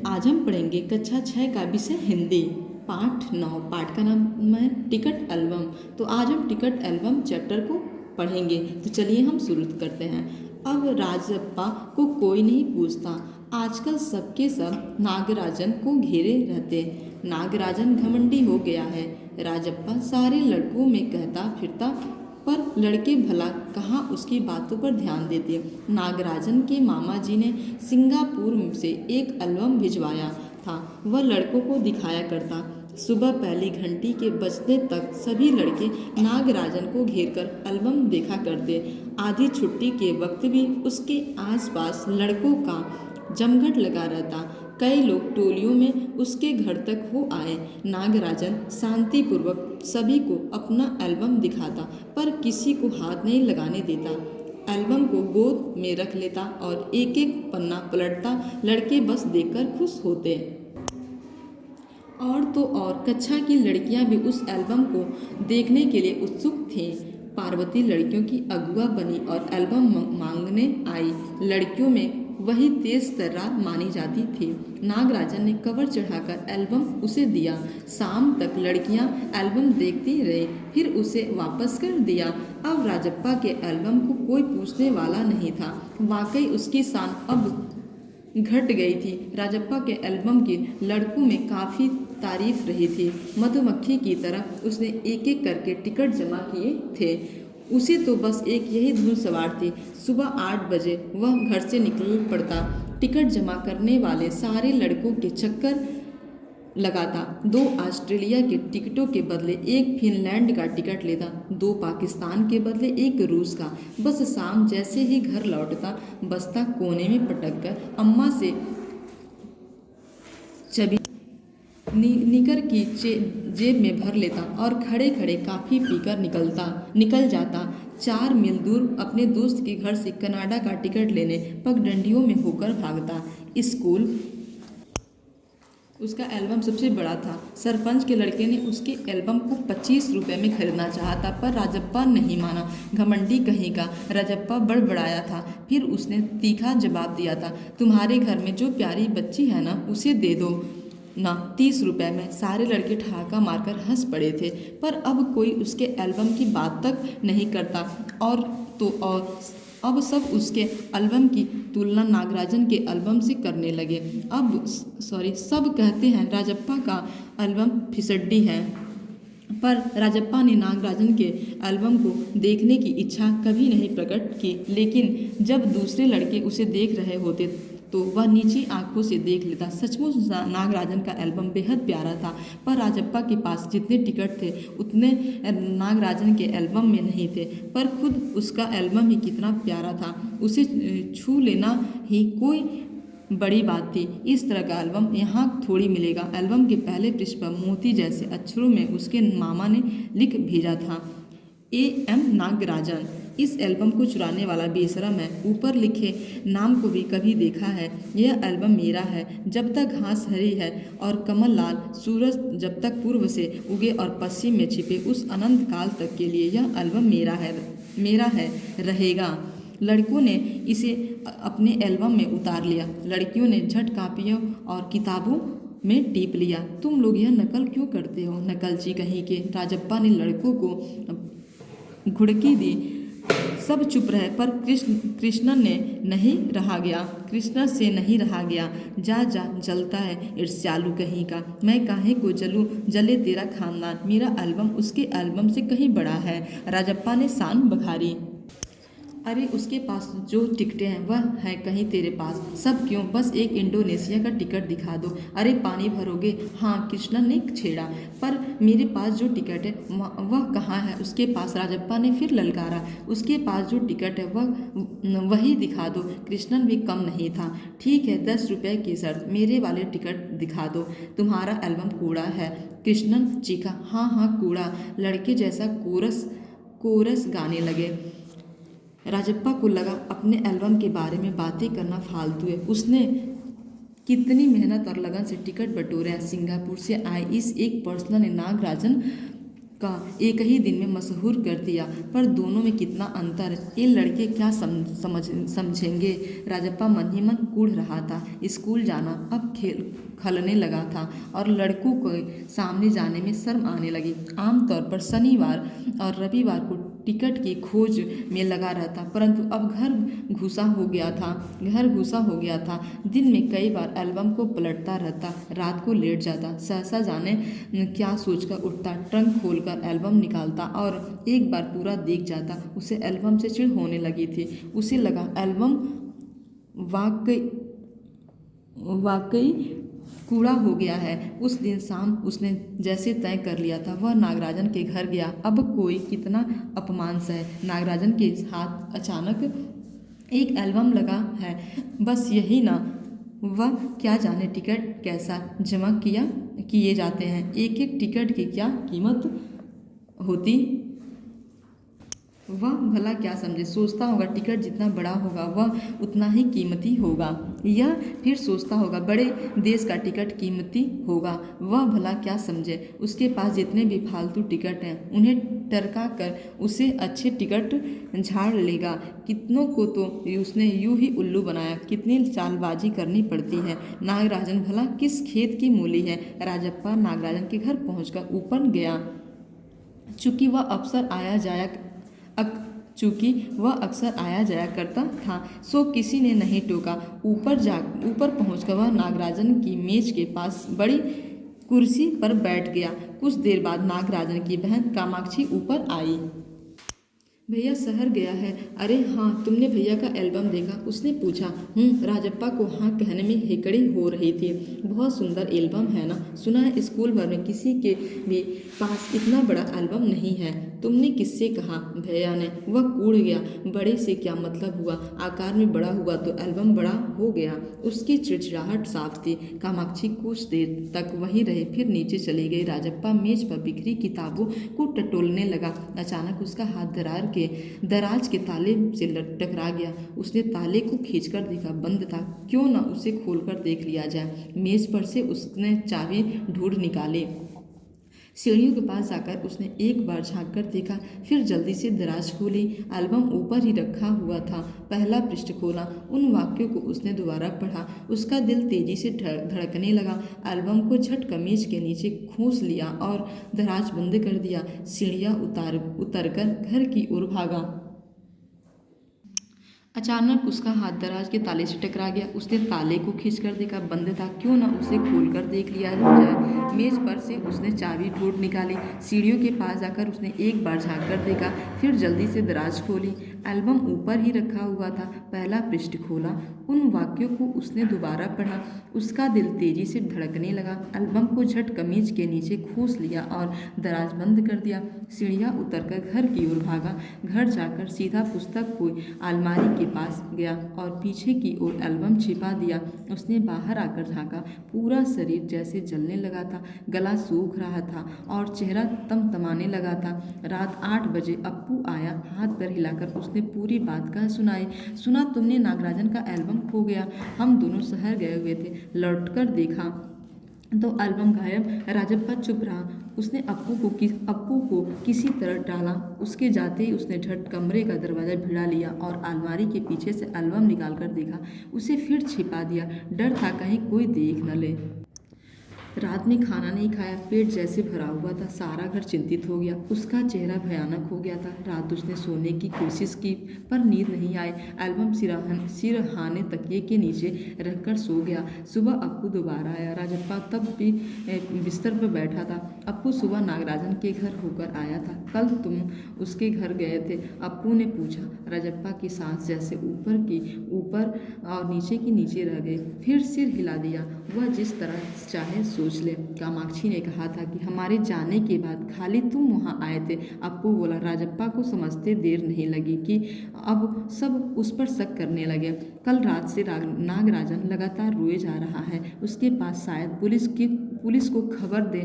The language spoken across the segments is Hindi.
आज हम पढ़ेंगे कक्षा 6 का विषय हिंदी पाठ 9। पाठ का नाम है टिकट एल्बम। तो आज हम टिकट एल्बम चैप्टर को पढ़ेंगे। तो चलिए हम शुरू करते हैं। अब राजप्पा को कोई नहीं पूछता। आजकल सबके सब नागराजन को घेरे रहते। नागराजन घमंडी हो गया है। राजप्पा सारे लड़कों में कहता फिरता, पर लड़के भला कहाँ उसकी बातों पर ध्यान देते। नागराजन के मामा जी ने सिंगापुर से एक एल्बम भिजवाया था। वह लड़कों को दिखाया करता। सुबह पहली घंटी के बजने तक सभी लड़के नागराजन को घेरकर एल्बम देखा करते। आधी छुट्टी के वक्त भी उसके आसपास लड़कों का जमघट लगा रहता। कई लोग टोलियों में उसके घर तक हो आए। नागराजन शांतिपूर्वक सभी को अपना एल्बम दिखाता, पर किसी को हाथ नहीं लगाने देता। एल्बम को गोद में रख लेता और एक एक पन्ना पलटता। लड़के बस देखकर खुश होते। और तो और कक्षा की लड़कियां भी उस एल्बम को देखने के लिए उत्सुक थीं। पार्वती लड़कियों की अगुआ बनी और एल्बम मांगने आई। लड़कियों में वही तेज तर्रार मानी जाती थी। नागराजन ने कवर चढ़ाकर एल्बम उसे दिया। शाम तक लड़कियां एल्बम देखती रही, फिर उसे वापस कर दिया। अब राजप्पा के एल्बम को कोई पूछने वाला नहीं था। वाकई उसकी शान अब घट गई थी। राजप्पा के एल्बम की लड़कों में काफ़ी तारीफ रही थी। मधुमक्खी की तरह उसने एक एक करके टिकट जमा किए थे। उसे तो बस एक यही धुन सवार थी। सुबह 8 बजे वह घर से निकल पड़ता। टिकट जमा करने वाले सारे लड़कों के चक्कर लगाता। 2 ऑस्ट्रेलिया के टिकटों के बदले एक फिनलैंड का टिकट लेता, 2 पाकिस्तान के बदले एक रूस का। बस शाम जैसे ही घर लौटता, बस्ता कोने में पटक कर अम्मा से चबी निकर की जेब में भर लेता और खड़े खड़े काफ़ी पीकर निकल जाता। 4 मील दूर अपने दोस्त के घर से कनाडा का टिकट लेने पगडंडियों में होकर भागता। स्कूल उसका एल्बम सबसे बड़ा था। सरपंच के लड़के ने उसके एल्बम को 25 रुपये में खरीदना चाहा था, पर राजप्पा नहीं माना। घमंडी कहीं का। राजप्पा बड़बड़ाया था। फिर उसने तीखा जवाब दिया था, तुम्हारे घर में जो प्यारी बच्ची है ना, उसे दे दो ना 30 रुपये में। सारे लड़के ठहाका मारकर हंस पड़े थे, पर अब कोई उसके एल्बम की बात तक नहीं करता। और तो और अब सब उसके एल्बम की तुलना नागराजन के एल्बम से करने लगे। सब कहते हैं राजप्पा का एल्बम फिसड्डी है, पर राजप्पा ने नागराजन के एल्बम को देखने की इच्छा कभी नहीं प्रकट की। लेकिन जब दूसरे लड़के उसे देख रहे होते तो वह नीची आंखों से देख लेता। सचमुच नागराजन का एल्बम बेहद प्यारा था, पर राजप्पा के पास जितने टिकट थे उतने नागराजन के एल्बम में नहीं थे। पर खुद उसका एल्बम ही कितना प्यारा था, उसे छू लेना ही कोई बड़ी बात थी। इस तरह का एल्बम यहाँ थोड़ी मिलेगा। एल्बम के पहले पृष्ठ पर मोती जैसे अक्षरों में उसके मामा ने लिख भेजा था, A.M. नागराजन। इस एल्बम को चुराने वाला बेशरम है। ऊपर लिखे नाम को भी कभी देखा है। यह एल्बम मेरा है। जब तक घास हरी है और कमल लाल, सूरज जब तक पूर्व से उगे और पश्चिम में छिपे, उस अनंत काल तक के लिए यह एल्बम मेरा है रहेगा। लड़कों ने इसे अपने एल्बम में उतार लिया। लड़कियों ने झट कापियों और किताबों में टीप लिया। तुम लोग यह नकल क्यों करते हो, नकलची कहीं के। राजप्पा ने लड़कों को घुड़की दी। सब चुप रहे, पर कृष्णन से नहीं रहा गया। जा जलता है ईर्ष्यालु कहीं का। मैं काहे को जलूं, जले तेरा खानदान। मेरा एल्बम उसके एल्बम से कहीं बड़ा है। राजप्पा ने शान बखारी। अरे उसके पास जो टिकटें हैं वह है कहीं तेरे पास। सब क्यों, बस एक इंडोनेशिया का टिकट दिखा दो। अरे पानी भरोगे। हाँ, कृष्णन ने छेड़ा। पर मेरे पास जो टिकट है वह कहाँ है उसके पास। राजप्पा ने फिर ललकारा। उसके पास जो टिकट है वही दिखा दो। कृष्णन भी कम नहीं था। ठीक है, 10 रुपये की शर्त, मेरे वाले टिकट दिखा दो। तुम्हारा एल्बम कूड़ा है। कृष्णन चीखा। हाँ कूड़ा। लड़के जैसा कोरस गाने लगे। राजप्पा को लगा अपने एल्बम के बारे में बातें करना फालतू है। उसने कितनी मेहनत और लगन से टिकट बटोरे हैं। सिंगापुर से आए इस एक पर्सनल ने नागराजन का एक ही दिन में मशहूर कर दिया। पर दोनों में कितना अंतर है, ये लड़के क्या समझेंगे। राजप्पा मन ही मन कूढ़ रहा था। स्कूल जाना अब खलने लगा था और लड़कों को सामने जाने में शर्म आने लगी। आमतौर पर शनिवार और रविवार को टिकट की खोज में लगा रहता, परंतु अब घर घुसा हो गया था। दिन में कई बार एल्बम को पलटता रहता, रात को लेट जाता, सहसा जाने क्या सोचकर उठता, ट्रंक खोलकर एल्बम निकालता और एक बार पूरा देख जाता। उसे एल्बम से चिढ़ होने लगी थी। उसे लगा एल्बम वाकई कूड़ा हो गया है। उस दिन शाम उसने जैसे तय कर लिया था, वह नागराजन के घर गया। अब कोई कितना अपमान सहे, नागराजन के हाथ अचानक एक एल्बम लगा है, बस यही ना। वह क्या जाने टिकट कैसा जमा किए जाते हैं, एक एक टिकट की क्या कीमत होती। वह भला क्या समझे। सोचता होगा टिकट जितना बड़ा होगा वह उतना ही कीमती होगा, या फिर सोचता होगा बड़े देश का टिकट कीमती होगा। वह भला क्या समझे। उसके पास जितने भी फालतू टिकट हैं उन्हें टरका कर उसे अच्छे टिकट झाड़ लेगा। कितनों को तो उसने यूं ही उल्लू बनाया। कितनी चालबाजी करनी पड़ती है। नागराजन भला किस खेत की मूली है। राजप्पा नागराजन के घर पहुंचकर ऊपर गया। चूँकि वह अक्सर आया जाया करता था, सो किसी ने नहीं टोका। ऊपर पहुंचकर वह नागराजन की मेज के पास बड़ी कुर्सी पर बैठ गया। कुछ देर बाद नागराजन की बहन कामाक्षी ऊपर आई। भैया शहर गया है। अरे हाँ, तुमने भैया का एल्बम देखा? उसने पूछा। राजप्पा को हाँ कहने में हेकड़ी हो रही थी। बहुत सुंदर एल्बम है ना? सुना है स्कूल भर में किसी के भी पास इतना बड़ा एल्बम नहीं है। तुमने किससे कहा? भैया ने। वह कूड़ गया। बड़े से क्या मतलब हुआ? आकार में बड़ा हुआ तो एल्बम बड़ा हो गया। उसकी चिड़चिड़ाहट साफ थी। कामाक्षी कुछ देर तक वहीं रहे, फिर नीचे चली गई। राजप्पा मेज पर बिखरी किताबों को टटोलने लगा। अचानक उसका हाथ दराज के ताले से टकरा गया। उसने ताले को खींचकर देखा, बंद था। क्यों न उसे खोलकर देख लिया जाए। मेज पर से उसने चाबी ढूंढ निकाली। सीढ़ियों के पास जाकर उसने एक बार झांक कर देखा, फिर जल्दी से दराज खोली। एल्बम ऊपर ही रखा हुआ था। पहला पृष्ठ खोला। उन वाक्यों को उसने दोबारा पढ़ा। उसका दिल तेजी से धड़कने लगा। एल्बम को झट कमीज के नीचे खोस लिया और दराज बंद कर दिया। सीढ़ियाँ उतरकर घर की ओर भागा। अचानक उसका हाथ दराज के ताले से टकरा गया। उसने ताले को खींचकर देखा, बंद था। क्यों न उसे खोलकर देख लिया जाए। मेज पर से उसने चाबी ढूंढ निकाली। सीढ़ियों के पास जाकर उसने एक बार झांक कर देखा, फिर जल्दी से दराज खोली। एल्बम ऊपर ही रखा हुआ था। पहला पृष्ठ खोला। उन वाक्यों को उसने दोबारा पढ़ा। उसका दिल तेजी से धड़कने लगा। एल्बम को झट कमीज के नीचे खोस लिया और दराज बंद कर दिया। सीढ़ियाँ उतरकर घर की ओर भागा। घर जाकर सीधा पुस्तक को अलमारी के पास गया और पीछे की ओर एल्बम छिपा दिया। उसने बाहर आकर झाँका। पूरा शरीर जैसे जलने लगा था, गला सूख रहा था और चेहरा तमतमाने लगा था। रात 8 बजे अप्पू आया। हाथ पैर हिलाकर उसने पूरी बात कह सुनाई। सुना तुमने नागराजन का एल्बम खो गया। हम दोनों शहर गए हुए थे, लौटकर देखा तो एल्बम गायब। राजप्पा चुप रहा। उसने अप्पू को किसी तरह टाला। उसके जाते ही उसने झट कमरे का दरवाज़ा भिड़ा लिया और अलमारी के पीछे से एल्बम निकालकर देखा। उसे फिर छिपा दिया। डर था कहीं कोई देख न ले। रात में खाना नहीं खाया, पेट जैसे भरा हुआ था। सारा घर चिंतित हो गया। उसका चेहरा भयानक हो गया था। रात उसने सोने की कोशिश की पर नींद नहीं आई। एल्बम सिरहाने तकिए के नीचे रखकर सो गया। सुबह अप्पू दोबारा आया। राजप्पा तब भी बिस्तर पर बैठा था। अप्पू सुबह नागराजन के घर होकर आया था। कल तुम उसके घर गए थे? अप्पू ने पूछा। राजप्पा की सांस जैसे ऊपर और नीचे की नीचे रह गई। फिर सिर हिला दिया। वह जिस तरह चाहे सोच ले। कामाक्षी ने कहा था कि हमारे जाने के बाद खाली तुम वहाँ आए थे। अप्पू बोला। राजप्पा को समझते देर नहीं लगी कि अब सब उस पर शक करने लगे। कल रात से नागराजन लगातार रोए जा रहा है। उसके पास शायद पुलिस को खबर दे।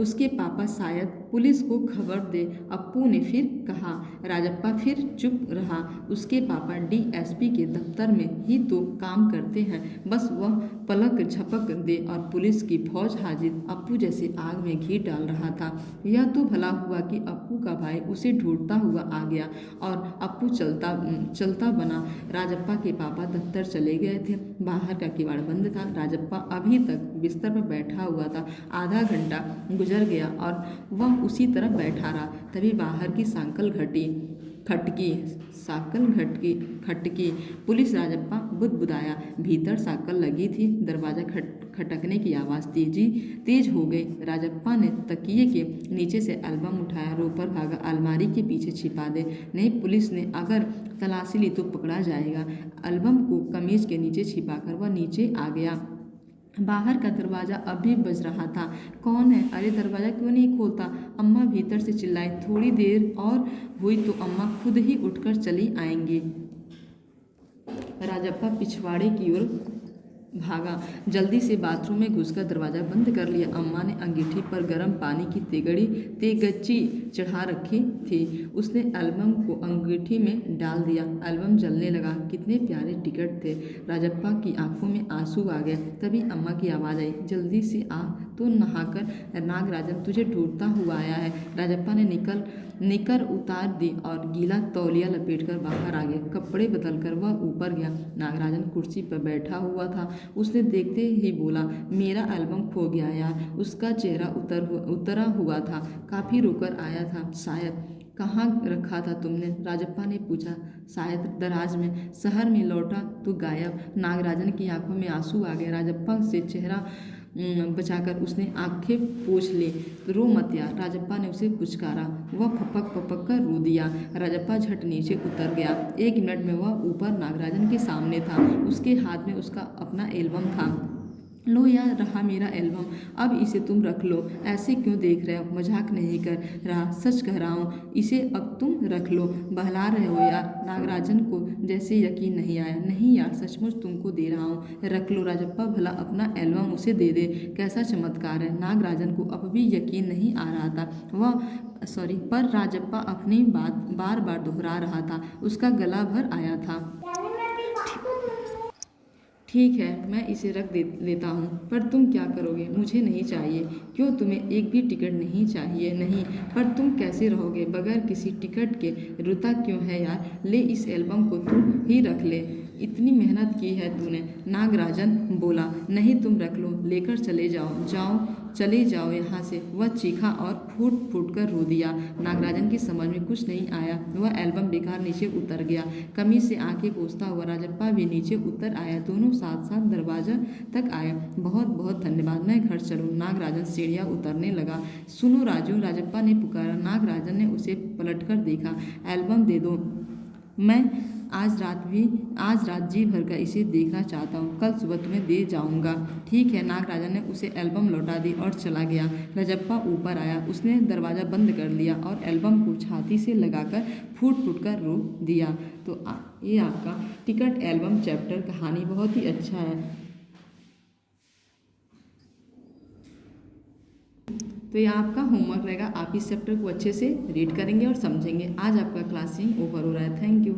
उसके पापा शायद पुलिस को खबर दे, अप्पू ने फिर कहा। राजप्पा फिर चुप रहा। उसके पापा डीएसपी के दफ्तर में ही तो काम करते हैं, बस वह पलक झपक दे और पुलिस की फौज हाजिर। अप्पू जैसे आग में घी डाल रहा था। यह तो भला हुआ कि अप्पू का भाई उसे ढूंढता हुआ आ गया और अप्पू चलता बना। राजप्पा के पापा दफ्तर चले गए थे। बाहर का किवाड़ बंद था। राजप्पा अभी तक बिस्तर पर बैठा हुआ था। आधा घंटा गुजर गया और वह उसी तरह बैठा रहा। तभी बाहर की खटकी। पुलिस। राजप्पा बुदबुदाया। भीतर साकल लगी थी। दरवाजा खटकने की आवाज़ तेज हो गई। राजप्पा ने तकिए के नीचे से एल्बम उठाया, रोपर भागा, अलमारी के पीछे छिपा दे। नहीं, पुलिस ने अगर तलाशी ली तो पकड़ा जाएगा। एल्बम को कमीज के नीचे छिपाकर वह नीचे आ गया। बाहर का दरवाज़ा अभी बज रहा था। कौन है? अरे दरवाज़ा क्यों नहीं खोलता? अम्मा भीतर से चिल्लाई। थोड़ी देर और हुई तो अम्मा खुद ही उठकर चली आएंगी। राजप्पा पिछवाड़े की ओर भागा। जल्दी से बाथरूम में घुसकर दरवाज़ा बंद कर लिया। अम्मा ने अंगीठी पर गर्म पानी की तेगच्ची चढ़ा रखी थी। उसने एल्बम को अंगीठी में डाल दिया। एल्बम जलने लगा। कितने प्यारे टिकट थे। राजप्पा की आंखों में आंसू आ गए। तभी अम्मा की आवाज़ आई, जल्दी से आ तो नहाकर नागराजन तुझे ढूंढता हुआ आया है। राजप्पा ने निकर उतार दी और गीला तौलिया लपेटकर बाहर आ गया। कपड़े बदलकर वह ऊपर गया। नागराजन कुर्सी पर बैठा हुआ था। उसने देखते ही बोला, मेरा एल्बम खो गया यार। उसका चेहरा उतरा हुआ था। काफ़ी रोकर आया था शायद। कहाँ रखा था तुमने? राजप्पा ने पूछा। शायद दराज में। शहर में लौटा तो गायब। नागराजन की आंखों में आंसू आ गए। राजप्पा से चेहरा बचाकर उसने आंखें पोंछ ली। रो मत यार, राजप्पा ने उसे पुचकारा। वह फपक कर रो दिया। राजप्पा झट नीचे उतर गया। 1 मिनट में वह ऊपर नागराजन के सामने था। उसके हाथ में उसका अपना एल्बम था। लो यार, रहा मेरा एल्बम। अब इसे तुम रख लो। ऐसे क्यों देख रहे हो? मजाक नहीं कर रहा, सच कह रहा हूँ। इसे अब तुम रख लो। बहला रहे हो यार? नागराजन को जैसे यकीन नहीं आया। नहीं यार, सचमुच तुमको दे रहा हूँ, रख लो। राजप्पा भला अपना एल्बम उसे दे दे। कैसा चमत्कार है। नागराजन को अब भी यकीन नहीं आ रहा था। पर राजप्पा अपनी बात बार बार दोहरा रहा था। उसका गला भर आया था। ठीक है, मैं इसे रख लेता हूँ, पर तुम क्या करोगे? मुझे नहीं चाहिए। क्यों, तुम्हें एक भी टिकट नहीं चाहिए? नहीं, पर तुम कैसे रहोगे बगैर किसी टिकट के? रोता क्यों है यार? ले, इस एल्बम को तू ही रख ले। इतनी मेहनत की है तूने। नागराजन बोला। नहीं, तुम रख लो, लेकर चले जाओ यहाँ से। वह चीखा और फूट कर रो दिया। नागराजन की समझ में कुछ नहीं आया। वह एल्बम बेकार नीचे उतर गया। कमीज से आंखें पोंछता हुआ राजप्पा भी नीचे उतर आया। दोनों साथ साथ दरवाजा तक आए। बहुत बहुत धन्यवाद, मैं घर चलूँ। नागराजन सीढ़ियाँ उतरने लगा। सुनो राजू, राजप्पा ने पुकारा। नागराजन ने उसे पलटकर देखा। एल्बम दे दो, मैं आज रात जी भर का इसे देखना चाहता हूँ। कल सुबह तुम्हें दे जाऊँगा। ठीक है। नागराजन ने उसे एल्बम लौटा दी और चला गया। राजप्पा ऊपर आया। उसने दरवाज़ा बंद कर लिया और एल्बम को छाती से लगाकर फूट कर रो दिया। तो ये आपका टिकट एल्बम चैप्टर कहानी बहुत ही अच्छा है। तो ये आपका होमवर्क रहेगा। आप इस चैप्टर को अच्छे से रीड करेंगे और समझेंगे। आज आपका क्लासिंग ओवर हो रहा है। Thank you.